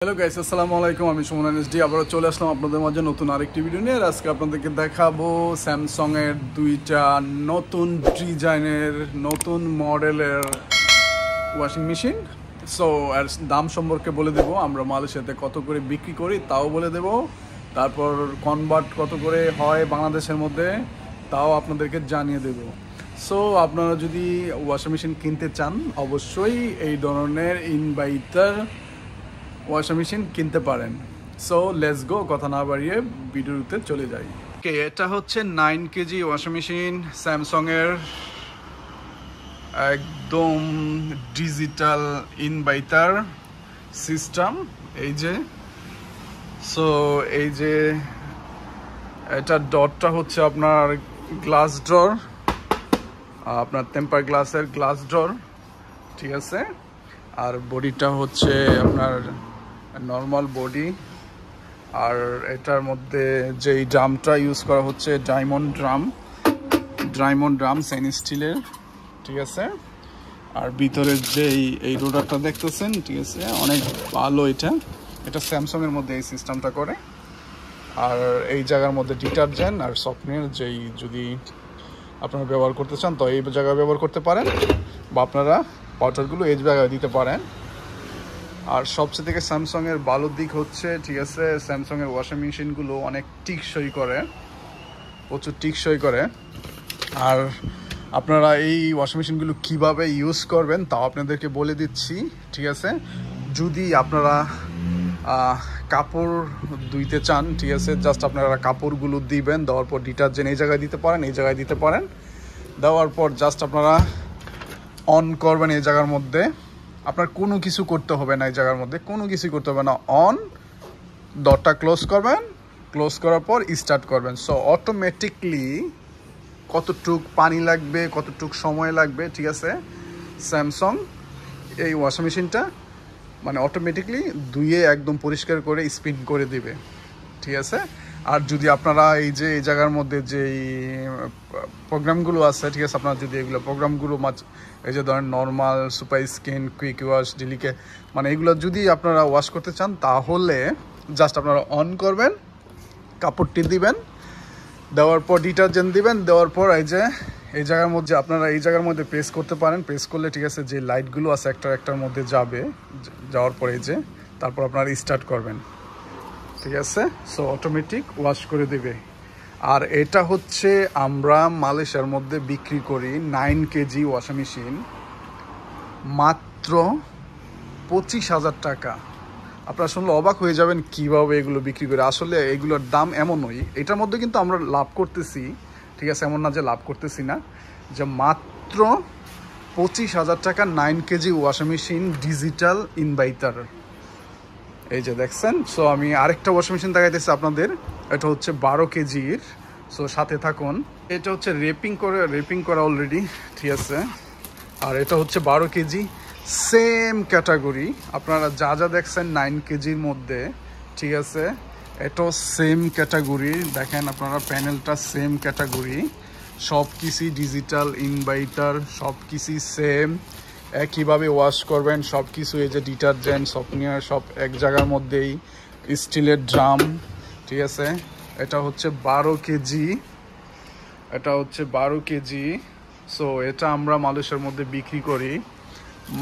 Hello guys, আসসালামু আলাইকুম। আমি সুমন আবার চলে আসলাম আপনাদের মাঝে নতুন আরেকটি ভিডিও নিয়ে। আজকে আপনাদেরকে দেখাবো স্যামসাং এর দুইটা নতুন ডিজাইনের নতুন মডেলের ওয়াশিং মেশিন। সো এর দাম সম্পর্কে বলে দেবো, আমরা মালয়েশিয়াতে কত করে বিক্রি করি তাও বলে দেবো, তারপর কনভার্ট কত করে হয় বাংলাদেশের মধ্যে তাও আপনাদেরকে জানিয়ে দেবো। সো আপনারা যদি ওয়াশিং মেশিন কিনতে চান অবশ্যই এই ধরনের ইনভার্টার ওয়াশিং মেশিন কিনতে পারেন। সো লেটস গো, কথা না বাড়িয়ে ভিডিওতে চলে যাই। ওকে, এটা হচ্ছে 9 কেজি ওয়াশিং মেশিন স্যামসাং এর, একদম ডিজিটাল ইনভার্টার সিস্টেম। এই যে সো এই যে এটা ডটটা হচ্ছে আপনার গ্লাস ডোর, আপনার টেম্পার গ্লাসের গ্লাস ডোর, ঠিক আছে। আর বডিটা হচ্ছে আপনার নর্মাল বডি। আর এটার মধ্যে যেই ড্রামটা ইউজ করা হচ্ছে ডায়মন্ড ড্রাম স্টেইনলেস স্টিলের, ঠিক আছে। আর ভিতরের যেই এই রোডারটা দেখতেছেন, ঠিক আছে, অনেক ভালো। এটা স্যামসাং এর মধ্যে এই সিস্টেমটা করে। আর এই জায়গার মধ্যে ডিটারজেন্ট আর সফটওয়্যার যেই যদি আপনারা ব্যবহার করতে চান তো এই জায়গায় ব্যবহার করতে পারেন, বা আপনারা ওয়াটারগুলো এই জায়গায় দিতে পারেন। আর সবচেয়ে থেকে স্যামসাং এর ভালো দিক হচ্ছে, ঠিক আছে, স্যামসাং এর ওয়াশিং মেশিনগুলো অনেক টিকসই করে, প্রচুর টিকসই করে। আর আপনারা এই ওয়াশিং মেশিনগুলো কীভাবে ইউজ করবেন তাও আপনাদেরকে বলে দিচ্ছি, ঠিক আছে। যদি আপনারা কাপড় ধুইতে চান, ঠিক আছে, জাস্ট আপনারা কাপড়গুলো দিবেন, দেওয়ার পর ডিটারজেন্ট এই জায়গায় দিতে পারেন, এই জায়গায় দিতে পারেন। দেওয়ার পর জাস্ট আপনারা অন করবেন। এই জায়গার মধ্যে আপনার কোনো কিছু করতে হবে না, এই জায়গার মধ্যে কোনো কিছু করতে হবে না। অন, ডটটা ক্লোজ করবেন, ক্লোজ করার পর স্টার্ট করবেন। সো অটোমেটিকলি কতটুক পানি লাগবে, কতটুক সময় লাগবে, ঠিক আছে, স্যামসাং এই ওয়াশিং মেশিনটা মানে অটোমেটিকলি ধুয়ে একদম পরিষ্কার করে স্পিন করে দিবে, ঠিক আছে। আর যদি আপনারা এই যে এই জায়গার মধ্যে যেই প্রোগ্রামগুলো আছে, ঠিক আছে, আপনারা যদি এগুলো প্রোগ্রামগুলো এই যে ধরেন normal, super skin, quick wash, delicate, মানে এগুলো যদি আপনারা ওয়াশ করতে চান তাহলে জাস্ট আপনারা অন করবেন, কাপড়টি দিবেন, দেওয়ার পর ডিটারজেন্ট দিবেন, দেওয়ার পর এই যে এই জায়গার মধ্যে আপনারা এই জায়গার মধ্যে প্রেস করতে পারেন। প্রেস করলে, ঠিক আছে, যে লাইটগুলো আছে একটার মধ্যে যাবে, যাওয়ার পরে এই যে তারপর আপনারা স্টার্ট করবেন, ঠিক আছে। সো অটোমেটিক ওয়াশ করে দেবে। আর এটা হচ্ছে আমরা মালয়েশিয়ার মধ্যে বিক্রি করি 9 কেজি ওয়াশিং মেশিন মাত্র 25,000 টাকা। আপনারা শুনলে অবাক হয়ে যাবেন কীভাবে এগুলো বিক্রি করে। আসলে এগুলোর দাম এমনই, এটার মধ্যে কিন্তু আমরা লাভ করতেছি, ঠিক আছে, এমন না যে লাভ করতেছি না, যে মাত্র 25,000 টাকা 9 KG washing machine digital inverter. এই যে দেখছেন। সো আমি আরেকটা ওয়াশিং মেশিন দেখাইতেছি আপনাদের, এটা হচ্ছে 12 কেজির। সো সাথে থাকুন। এটা হচ্ছে রেপিং করা অলরেডি, ঠিক আছে। আর এটা হচ্ছে 12 কেজি, সেম ক্যাটাগরি। আপনারা যা যা দেখছেন 9 কেজির মধ্যে, ঠিক আছে, এটাও সেম ক্যাটাগরি। দেখেন আপনারা প্যানেলটা সেম ক্যাটাগরি, সব কিছুই ডিজিটাল ইনভার্টার, সব কিছুই সেম। একইভাবে ওয়াশ করবেন সব কিছু। এই যে ডিটারজেন্ট, সফটওয়্যার সব এক জায়গার মধ্যেই, স্টিলের ড্রাম, ঠিক আছে। এটা হচ্ছে 12 কেজি, এটা হচ্ছে 12 কেজি। সো এটা আমরা মালয়েশিয়ার মধ্যে বিক্রি করি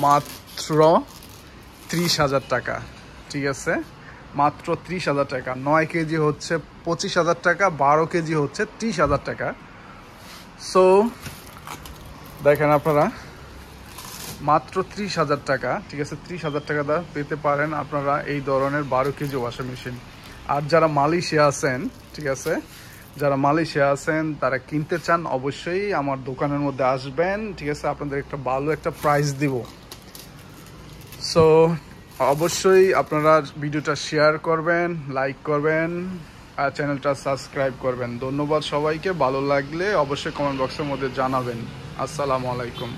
মাত্র 30,000 টাকা, ঠিক আছে, মাত্র 30,000 টাকা। 9 কেজি হচ্ছে 25,000 টাকা, 12 কেজি হচ্ছে 30,000 টাকা। সো দেখেন আপনারা মাত্র 30,000 টাকা, ঠিক আছে, 30,000 টাকা দা পেতে পারেন আপনারা এই ধরনের 12 কেজি ওয়াশিং মেশিন। আর যারা মালয়েশিয়া আছেন, ঠিক আছে, যারা মালয়েশিয়া আছেন তারা কিনতে চান অবশ্যই আমার দোকানের মধ্যে আসবেন, ঠিক আছে, আপনাদের একটা ভালো একটা প্রাইস দিব। সো অবশ্যই আপনারা ভিডিওটা শেয়ার করবেন, লাইক করবেন আর চ্যানেলটা সাবস্ক্রাইব করবেন। ধন্যবাদ সবাইকে। ভালো লাগলে অবশ্যই কমেন্ট বক্সের মধ্যে জানাবেন। আসসালামু আলাইকুম।